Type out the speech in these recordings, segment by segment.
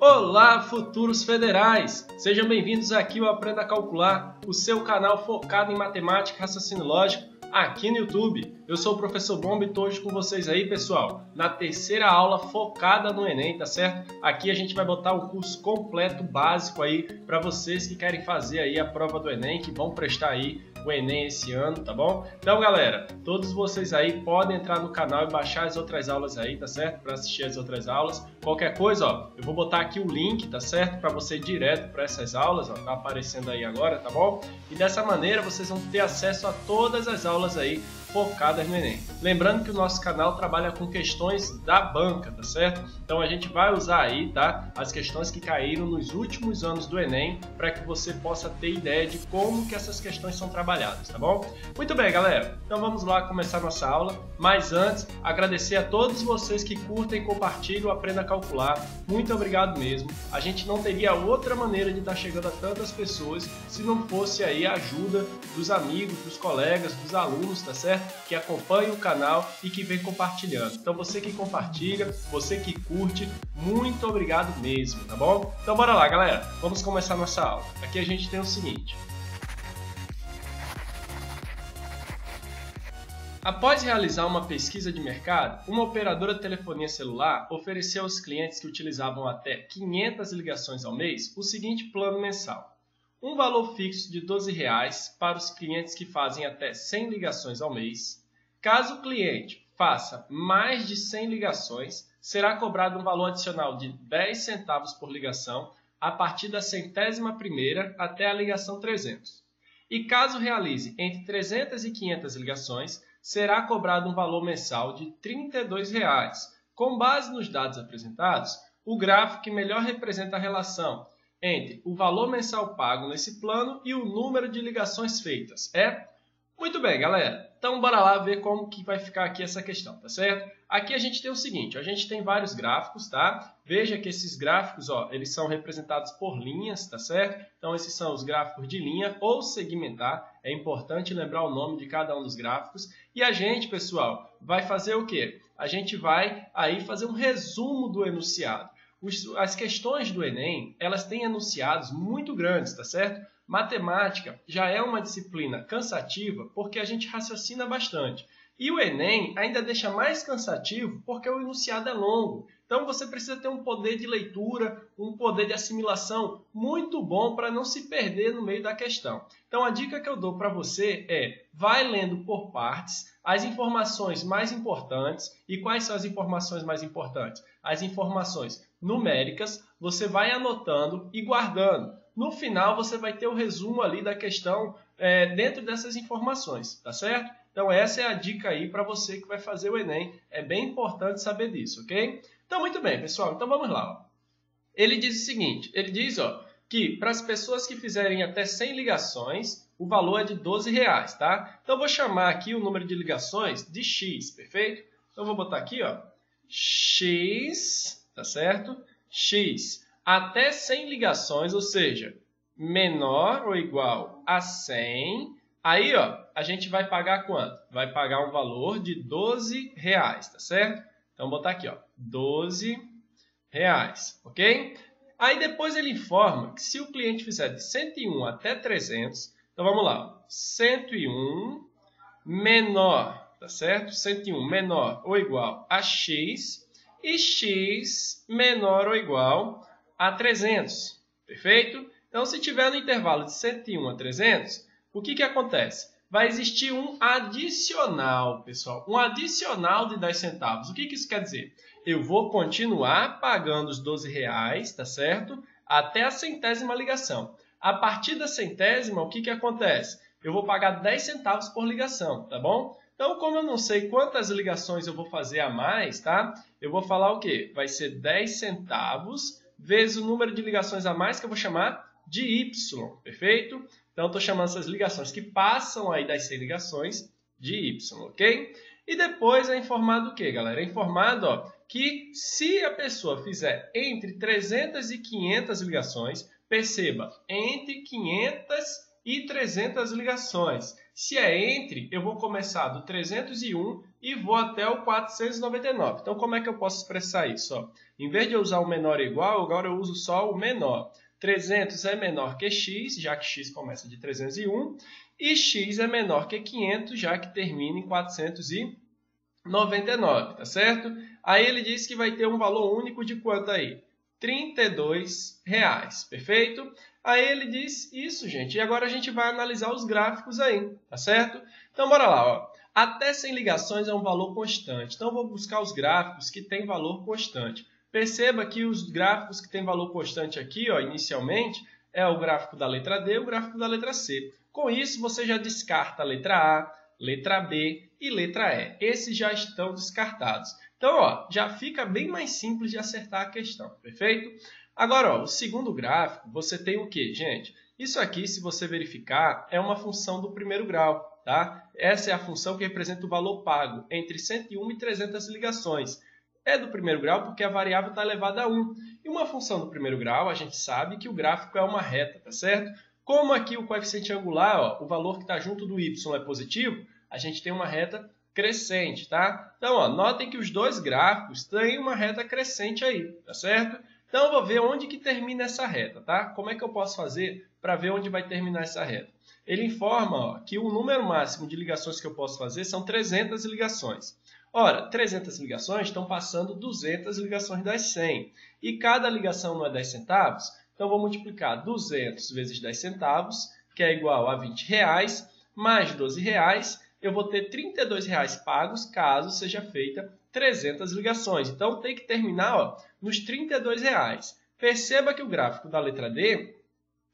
Olá, futuros federais! Sejam bem-vindos aqui ao Aprenda a Calcular, o seu canal focado em matemática e raciocínio lógico aqui no YouTube. Eu sou o professor Bomba e estou hoje com vocês aí, pessoal, na terceira aula focada no Enem, tá certo? Aqui a gente vai botar o curso completo, básico aí, para vocês que querem fazer aí a prova do Enem, que vão prestar aí o Enem esse ano, tá bom? Então, galera, todos vocês aí podem entrar no canal e baixar as outras aulas aí, tá certo? Para assistir as outras aulas. Qualquer coisa, ó, eu vou botar aqui o link, tá certo? Para você ir direto para essas aulas, ó, tá aparecendo aí agora, tá bom? E dessa maneira vocês vão ter acesso a todas as aulas aí focadas no Enem. Lembrando que o nosso canal trabalha com questões da banca, tá certo? Então a gente vai usar aí, tá, as questões que caíram nos últimos anos do Enem para que você possa ter ideia de como que essas questões são trabalhadas, tá bom? Muito bem, galera. Então vamos lá começar nossa aula. Mas antes, agradecer a todos vocês que curtem, compartilham, Aprenda a Calcular. Muito obrigado mesmo. A gente não teria outra maneira de estar chegando a tantas pessoas se não fosse aí a ajuda dos amigos, dos colegas, dos alunos, tá certo? Que acompanha o canal e que vem compartilhando. Então você que compartilha, você que curte, muito obrigado mesmo, tá bom? Então bora lá, galera, vamos começar nossa aula. Aqui a gente tem o seguinte. Após realizar uma pesquisa de mercado, uma operadora de telefonia celular ofereceu aos clientes que utilizavam até 500 ligações ao mês o seguinte plano mensal. Um valor fixo de R$ 12 para os clientes que fazem até 100 ligações ao mês. Caso o cliente faça mais de 100 ligações, será cobrado um valor adicional de 10 centavos por ligação a partir da 100ª até a ligação 300. E caso realize entre 300 e 500 ligações, será cobrado um valor mensal de R$ 32. Com base nos dados apresentados, o gráfico que melhor representa a relação entre o valor mensal pago nesse plano e o número de ligações feitas é... Muito bem, galera. Então, bora lá ver como que vai ficar aqui essa questão, tá certo? Aqui a gente tem o seguinte, a gente tem vários gráficos, tá? Veja que esses gráficos, ó, eles são representados por linhas, tá certo? Então, esses são os gráficos de linha ou segmentar. É importante lembrar o nome de cada um dos gráficos. E a gente, pessoal, vai fazer o quê? A gente vai aí fazer um resumo do enunciado. As questões do Enem, elas têm enunciados muito grandes, tá certo? Matemática já é uma disciplina cansativa porque a gente raciocina bastante. E o Enem ainda deixa mais cansativo porque o enunciado é longo. Então você precisa ter um poder de leitura, um poder de assimilação muito bom para não se perder no meio da questão. Então a dica que eu dou para você é, vai lendo por partes as informações mais importantes. E quais são as informações mais importantes? As informações numéricas, você vai anotando e guardando. No final, você vai ter o resumo ali da questão dentro dessas informações, tá certo? Então, essa é a dica aí para você que vai fazer o Enem. É bem importante saber disso, ok? Então, muito bem, pessoal. Então, vamos lá. Ó. Ele diz o seguinte, ele diz ó, que para as pessoas que fizerem até 100 ligações, o valor é de R$ 12, tá? Então, eu vou chamar aqui o número de ligações de X, perfeito? Então, eu vou botar aqui, ó, X, tá certo? X. Até 100 ligações, ou seja, menor ou igual a 100, aí ó, a gente vai pagar quanto? Vai pagar um valor de R$ 12, tá certo? Então, vou botar aqui, ó, R$ 12, ok? Aí depois ele informa que se o cliente fizer de 101 até 300, então vamos lá, 101 menor, tá certo? 101 menor ou igual a X e X menor ou igual a 300, perfeito? Então, se tiver no intervalo de 101 a 300, o que acontece? Vai existir um adicional, pessoal, um adicional de 10 centavos. O que isso quer dizer? Eu vou continuar pagando os R$ 12, tá certo? Até a 100ª ligação. A partir da 100ª, o que acontece? Eu vou pagar 10 centavos por ligação, tá bom? Então, como eu não sei quantas ligações eu vou fazer a mais, tá? Eu vou falar o quê? Vai ser 10 centavos vezes o número de ligações a mais que eu vou chamar de Y, perfeito? Então, estou chamando essas ligações que passam aí das 100 ligações de Y, ok? E depois é informado o quê, galera? É informado ó, que se a pessoa fizer entre 300 e 500 ligações, perceba, entre 500 e 300 ligações. Se é entre, eu vou começar do 301 e vou até o 499. Então, como é que eu posso expressar isso? Ó, em vez de eu usar o menor ou igual, agora eu uso só o menor. 300 é menor que x, já que x começa de 301, e x é menor que 500, já que termina em 499, tá certo? Aí ele diz que vai ter um valor único de quanto aí? R$32, perfeito? Aí ele diz isso, gente, e agora a gente vai analisar os gráficos aí, tá certo? Então, bora lá, ó. Até 100 ligações é um valor constante, então eu vou buscar os gráficos que têm valor constante. Perceba que os gráficos que têm valor constante aqui, ó, inicialmente, é o gráfico da letra D e o gráfico da letra C. Com isso, você já descarta a letra A, letra B e letra E. Esses já estão descartados. Então, ó, já fica bem mais simples de acertar a questão, perfeito? Agora, ó, o segundo gráfico, você tem o quê, gente? Isso aqui, se você verificar, é uma função do primeiro grau, tá? Essa é a função que representa o valor pago entre 101 e 300 ligações. É do primeiro grau porque a variável está elevada a 1. E uma função do primeiro grau, a gente sabe que o gráfico é uma reta, tá certo? Como aqui o coeficiente angular, ó, o valor que está junto do y é positivo, a gente tem uma reta crescente, tá? Então, ó, notem que os dois gráficos têm uma reta crescente aí, tá certo? Então, eu vou ver onde que termina essa reta, tá? Como é que eu posso fazer para ver onde vai terminar essa reta? Ele informa, ó, que o número máximo de ligações que eu posso fazer são 300 ligações. Ora, 300 ligações estão passando 200 ligações das 100. E cada ligação não é 10 centavos? Então, vou multiplicar 200 vezes 10 centavos, que é igual a R$20, mais R$12, eu vou ter R$32 pagos caso seja feita 300 ligações. Então, tem que terminar, ó, nos R$32. Perceba que o gráfico da letra D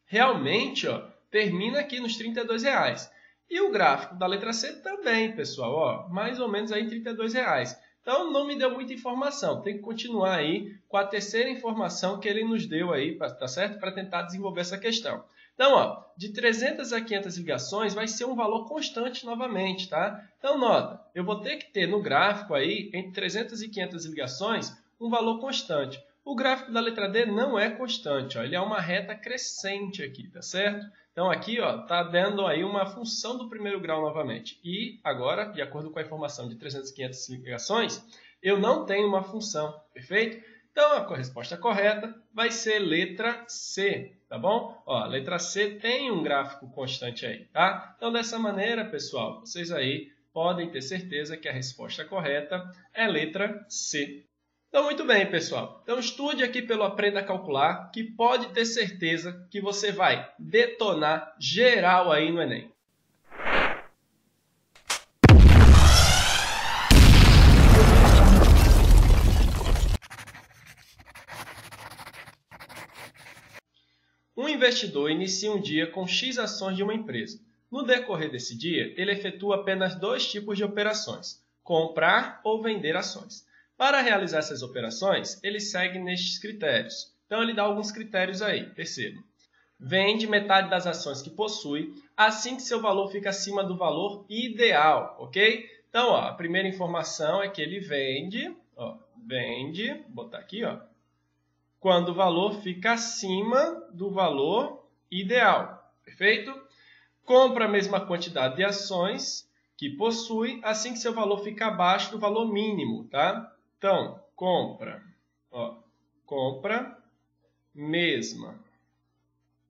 realmente, ó, termina aqui nos R$32. E o gráfico da letra C também, pessoal, ó, mais ou menos aí em R$32. Então, não me deu muita informação. Tem que continuar aí com a terceira informação que ele nos deu aí, tá certo? Para tentar desenvolver essa questão. Então, ó, de 300 a 500 ligações vai ser um valor constante novamente, tá? Então, nota, eu vou ter que ter no gráfico aí, entre 300 e 500 ligações, um valor constante. O gráfico da letra D não é constante, ó, ele é uma reta crescente aqui, tá certo? Então, aqui está dando aí uma função do primeiro grau novamente. E agora, de acordo com a informação de 300 e 500 ligações, eu não tenho uma função, perfeito? Então, a resposta correta vai ser letra C, tá bom? Ó, a letra C tem um gráfico constante aí, tá? Então, dessa maneira, pessoal, vocês aí podem ter certeza que a resposta correta é letra C. Então, muito bem, pessoal. Então, estude aqui pelo Aprenda a Calcular, que pode ter certeza que você vai detonar geral aí no Enem. Um investidor inicia um dia com X ações de uma empresa. No decorrer desse dia, ele efetua apenas 2 tipos de operações: comprar ou vender ações. Para realizar essas operações, ele segue nestes critérios. Então, ele dá alguns critérios aí, percebam. Vende metade das ações que possui, assim que seu valor fica acima do valor ideal, ok? Então, ó, a primeira informação é que ele vende, ó, vou botar aqui, ó, quando o valor fica acima do valor ideal, perfeito? Compra a mesma quantidade de ações que possui, assim que seu valor fica abaixo do valor mínimo, tá? Então, compra mesma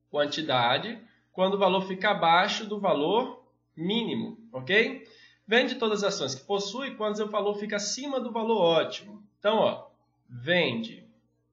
quantidade quando o valor fica abaixo do valor mínimo, ok? Vende todas as ações que possui quando o valor fica acima do valor ótimo. Então, ó, vende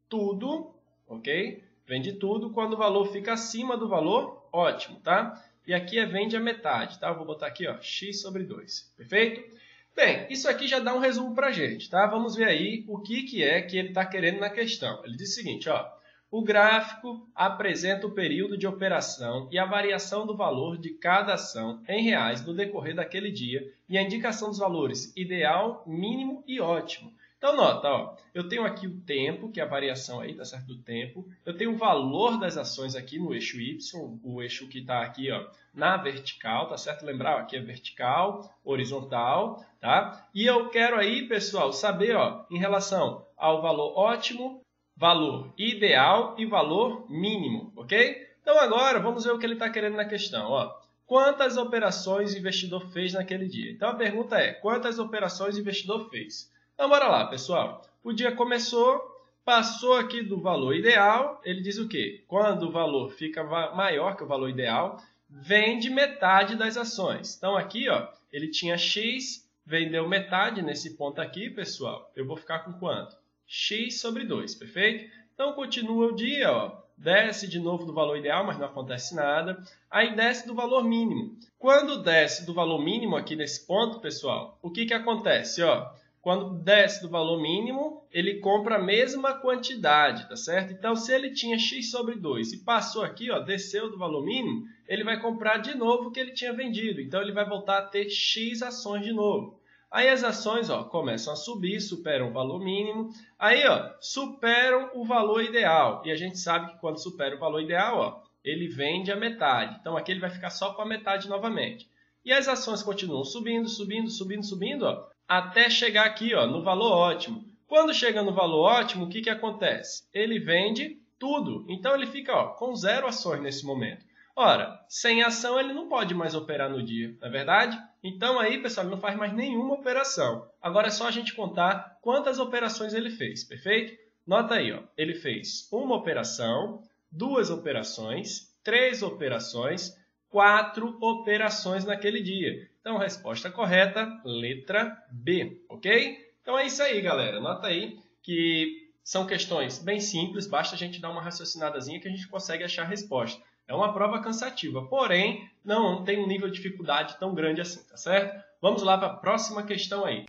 tudo, ok? Vende tudo quando o valor fica acima do valor ótimo, tá? E aqui é vende a metade, tá? Eu vou botar aqui, ó, x sobre 2, perfeito? Bem, isso aqui já dá um resumo para a gente, tá? Vamos ver aí o que é que ele está querendo na questão. Ele diz o seguinte, ó, o gráfico apresenta o período de operação e a variação do valor de cada ação em reais no decorrer daquele dia e a indicação dos valores ideal, mínimo e ótimo. Então, nota, ó, eu tenho aqui o tempo, que é a variação aí, tá certo, do tempo. Eu tenho o valor das ações aqui no eixo Y, o eixo que está aqui, ó, na vertical, tá certo? Lembrar, ó, aqui é vertical, horizontal, tá? E eu quero aí, pessoal, saber, ó, em relação ao valor ótimo, valor ideal e valor mínimo, ok? Então, agora, vamos ver o que ele está querendo na questão, ó. quantas operações o investidor fez naquele dia. Então a pergunta é, quantas operações o investidor fez? Então bora lá, pessoal. O dia começou, passou aqui do valor ideal, ele diz o quê? Quando o valor fica maior que o valor ideal, vende metade das ações. Então aqui, ó, ele tinha X, vendeu metade nesse ponto aqui, pessoal. Eu vou ficar com quanto? X sobre 2, perfeito? Então continua o dia, ó. Desce de novo do valor ideal, mas não acontece nada. Aí desce do valor mínimo. Quando desce do valor mínimo aqui nesse ponto, pessoal, o que acontece? Ó, quando desce do valor mínimo, ele compra a mesma quantidade, tá certo? Então, se ele tinha X sobre 2 e passou aqui, ó, desceu do valor mínimo, ele vai comprar de novo o que ele tinha vendido. Então, ele vai voltar a ter X ações de novo. Aí as ações, ó, começam a subir, superam o valor mínimo. Aí, ó, superam o valor ideal. E a gente sabe que quando supera o valor ideal, ó, ele vende a metade. Então, aqui ele vai ficar só com a metade novamente. E as ações continuam subindo, subindo, subindo, subindo, ó, até chegar aqui, ó, no valor ótimo. Quando chega no valor ótimo, o que acontece? Ele vende tudo. Então, ele fica, ó, com 0 ações nesse momento. Ora, sem ação ele não pode mais operar no dia, não é verdade? Então aí, pessoal, ele não faz mais nenhuma operação. Agora é só a gente contar quantas operações ele fez, perfeito? Nota aí, ó, ele fez uma operação, 2 operações, 3 operações, 4 operações naquele dia. Então, resposta correta, letra B, ok? Então é isso aí, galera. Nota aí que são questões bem simples, basta a gente dar uma raciocinadazinha que a gente consegue achar a resposta. É uma prova cansativa, porém, não tem um nível de dificuldade tão grande assim, tá certo? Vamos lá para a próxima questão aí.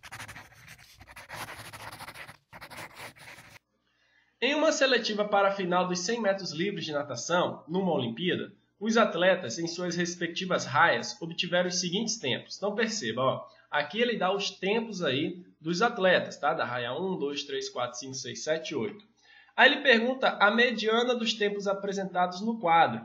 Em uma seletiva para a final dos 100 metros livres de natação, numa Olimpíada, os atletas, em suas respectivas raias, obtiveram os seguintes tempos. Então perceba, ó, aqui ele dá os tempos aí dos atletas, tá? Da raia 1, 2, 3, 4, 5, 6, 7, 8. Aí ele pergunta a mediana dos tempos apresentados no quadro.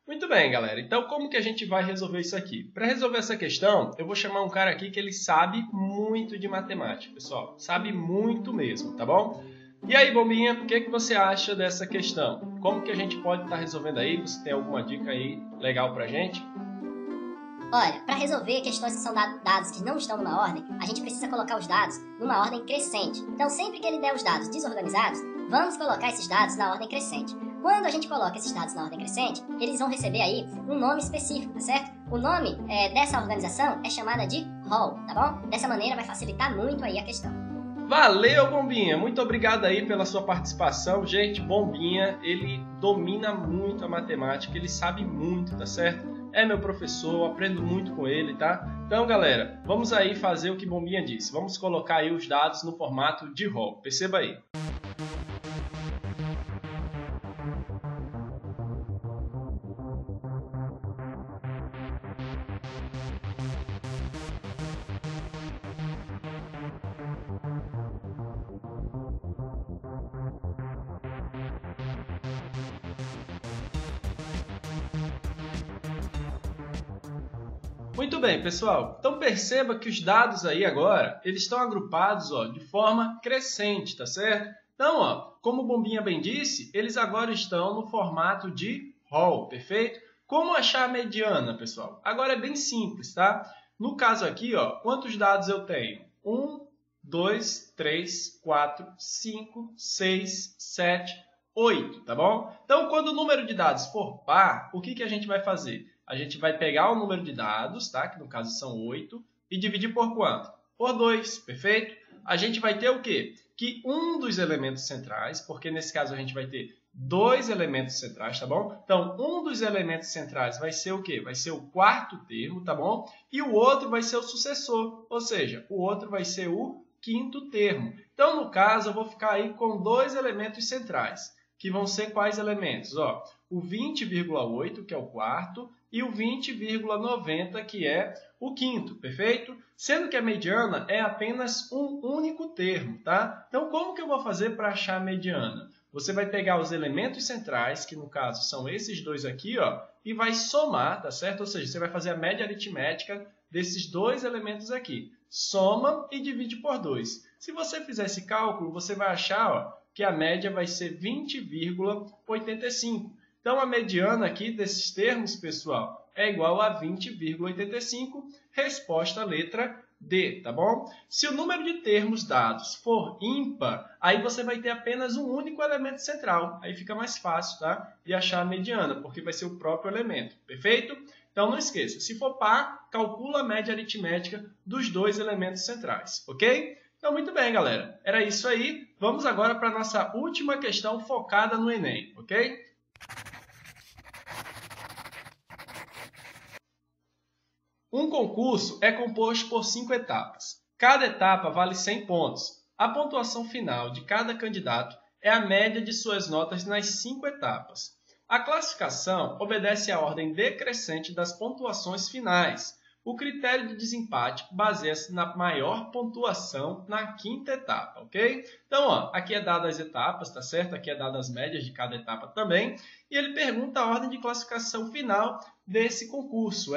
Muito bem, galera. Então, como que a gente vai resolver isso aqui? Para resolver essa questão, eu vou chamar um cara aqui que ele sabe muito de matemática, pessoal. Sabe muito mesmo, tá bom? E aí, Bombinha, o que você acha dessa questão? Como que a gente pode estar resolvendo aí? Você tem alguma dica aí legal pra gente? Olha, para resolver questões que são dados que não estão numa ordem, a gente precisa colocar os dados numa ordem crescente. Então, sempre que ele der os dados desorganizados, vamos colocar esses dados na ordem crescente. Quando a gente coloca esses dados na ordem crescente, eles vão receber aí um nome específico, tá certo? O nome dessa organização é chamada de rol, tá bom? Dessa maneira vai facilitar muito aí a questão. Valeu, Bombinha! Muito obrigado aí pela sua participação. Gente, Bombinha, ele domina muito a matemática, ele sabe muito, tá certo? É meu professor, eu aprendo muito com ele, tá? Então, galera, vamos aí fazer o que Bombinha disse. Vamos colocar aí os dados no formato de rol. Perceba aí. Muito bem, pessoal. Então perceba que os dados aí agora, eles estão agrupados, ó, de forma crescente, tá certo? Então, ó, como o Bombinha bem disse, eles agora estão no formato de rol, perfeito? Como achar a mediana, pessoal? Agora é bem simples, tá? No caso aqui, ó, quantos dados eu tenho? 1, 2, 3, 4, 5, 6, 7, 8, tá bom? Então, quando o número de dados for par, o que a gente vai fazer? A gente vai pegar o número de dados, tá? Que no caso são 8, e dividir por quanto? Por 2, perfeito? A gente vai ter o quê? Que um dos elementos centrais, porque nesse caso a gente vai ter 2 elementos centrais, tá bom? Então, um dos elementos centrais vai ser o quê? Vai ser o quarto termo, tá bom? E o outro vai ser o sucessor, ou seja, o outro vai ser o quinto termo. Então, no caso, eu vou ficar aí com 2 elementos centrais, que vão ser quais elementos? Ó, o 20,8, que é o quarto, e o 20,90, que é o quinto, perfeito? Sendo que a mediana é apenas um único termo, tá? Então, como que eu vou fazer para achar a mediana? Você vai pegar os elementos centrais, que no caso são esses dois aqui, ó, e vai somar, tá certo? Ou seja, você vai fazer a média aritmética desses 2 elementos aqui. Soma e divide por 2. Se você fizer esse cálculo, você vai achar, ó, que a média vai ser 20,85. Então, a mediana aqui desses termos, pessoal, é igual a 20,85. Resposta letra D, tá bom? Se o número de termos dados for ímpar, aí você vai ter apenas um único elemento central. Aí fica mais fácil, tá? De achar a mediana, porque vai ser o próprio elemento, perfeito? Então não esqueça, se for par, calcula a média aritmética dos dois elementos centrais, ok? Então muito bem, galera. Era isso aí. Vamos agora para a nossa última questão focada no Enem, ok? Um concurso é composto por 5 etapas. Cada etapa vale 100 pontos. A pontuação final de cada candidato é a média de suas notas nas 5 etapas. A classificação obedece à ordem decrescente das pontuações finais. O critério de desempate baseia-se na maior pontuação na 5ª etapa, ok? Então, ó, aqui é dada as etapas, tá certo? Aqui é dada as médias de cada etapa também. E ele pergunta a ordem de classificação final desse concurso,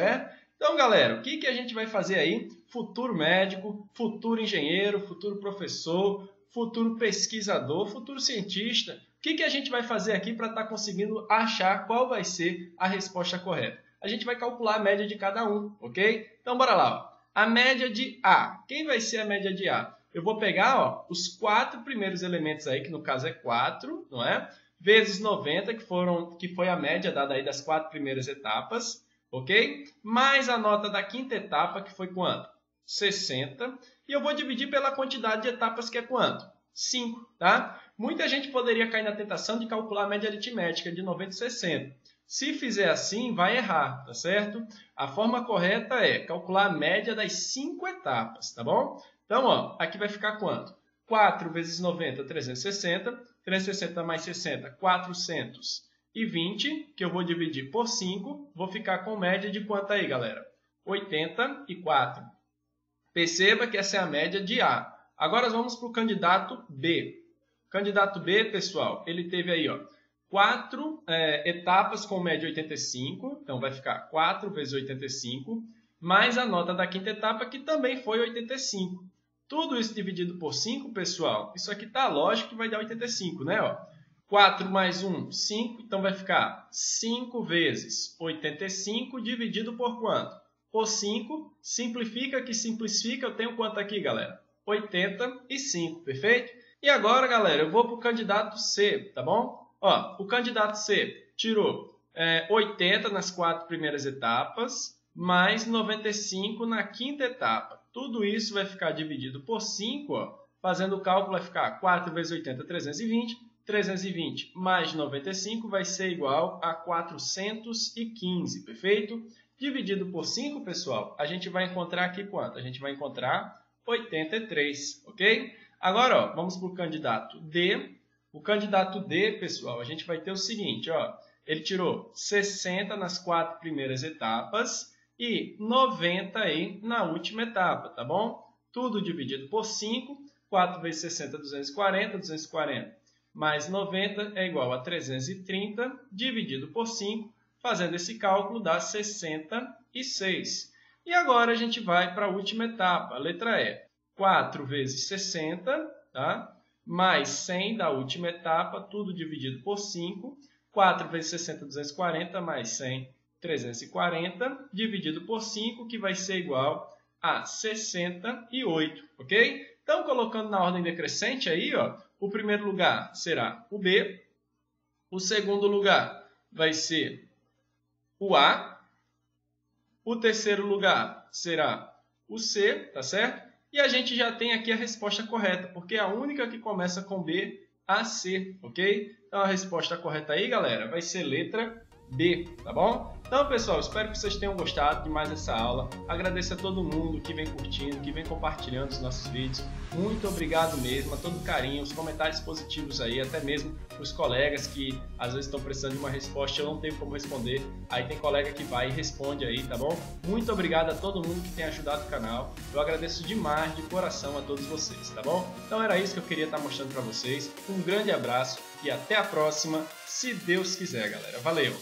Então, galera, o que a gente vai fazer aí? Futuro médico, futuro engenheiro, futuro professor, futuro pesquisador, futuro cientista. O que a gente vai fazer aqui para estar conseguindo achar qual vai ser a resposta correta? A gente vai calcular a média de cada um, ok? Então, bora lá. Ó. A média de A. Quem vai ser a média de A? Eu vou pegar ó, os 4 primeiros elementos aí, que no caso é 4, não é? Vezes 90, que foi a média dada aí das 4 primeiras etapas. Ok? Mais a nota da 5ª etapa, que foi quanto? 60. E eu vou dividir pela quantidade de etapas, que é quanto? 5, tá? Muita gente poderia cair na tentação de calcular a média aritmética de 90 e 60. Se fizer assim, vai errar, tá certo? A forma correta é calcular a média das 5 etapas, tá bom? Então, ó, aqui vai ficar quanto? 4 vezes 90, 360. 360 mais 60, 420, que eu vou dividir por 5, vou ficar com média de quanto aí, galera? 84. Perceba que essa é a média de A. Agora vamos para o candidato B. O candidato B, pessoal, ele teve aí, ó, 4 etapas com média 85, então vai ficar 4 vezes 85, mais a nota da 5ª etapa, que também foi 85. Tudo isso dividido por 5, pessoal, isso aqui tá lógico que vai dar 85, né? Ó, 4 mais 1, 5, então vai ficar 5 vezes 85 dividido por quanto? Por 5, simplifica que simplifica, eu tenho quanto aqui, galera? 85, perfeito? E agora, galera, eu vou para o candidato C, tá bom? Ó, o candidato C tirou 80 nas 4 primeiras etapas, mais 95 na 5ª etapa. Tudo isso vai ficar dividido por 5, ó, fazendo o cálculo vai ficar 4 vezes 80, 320. 320 mais 95 vai ser igual a 415, perfeito? Dividido por 5, pessoal, a gente vai encontrar aqui quanto? A gente vai encontrar 83, ok? Agora, ó, vamos para o candidato D. O candidato D, pessoal, a gente vai ter o seguinte, ó, ele tirou 60 nas 4 primeiras etapas e 90 aí na última etapa, tá bom? Tudo dividido por 5, 4 vezes 60, 240, 240 mais 90 é igual a 330, dividido por 5, fazendo esse cálculo dá 66. E agora a gente vai para a última etapa, a letra E. 4 vezes 60, tá? Mais 100 da última etapa, tudo dividido por 5. 4 vezes 60, 240, mais 100, 340, dividido por 5, que vai ser igual a 68, ok? Então, colocando na ordem decrescente aí, ó, o primeiro lugar será o B, o segundo lugar vai ser o A, o terceiro lugar será o C, tá certo? E a gente já tem aqui a resposta correta, porque é a única que começa com B, A, C, ok? Então, a resposta correta aí, galera, vai ser letra B, tá bom? Então, pessoal, espero que vocês tenham gostado de mais essa aula. Agradeço a todo mundo que vem curtindo, que vem compartilhando os nossos vídeos. Muito obrigado mesmo, a todo carinho, os comentários positivos aí, até mesmo para os colegas que às vezes estão precisando de uma resposta e eu não tenho como responder. Aí tem colega que vai e responde aí, tá bom? Muito obrigado a todo mundo que tem ajudado o canal. Eu agradeço demais, de coração, a todos vocês, tá bom? Então era isso que eu queria estar mostrando para vocês. Um grande abraço e até a próxima, se Deus quiser, galera. Valeu!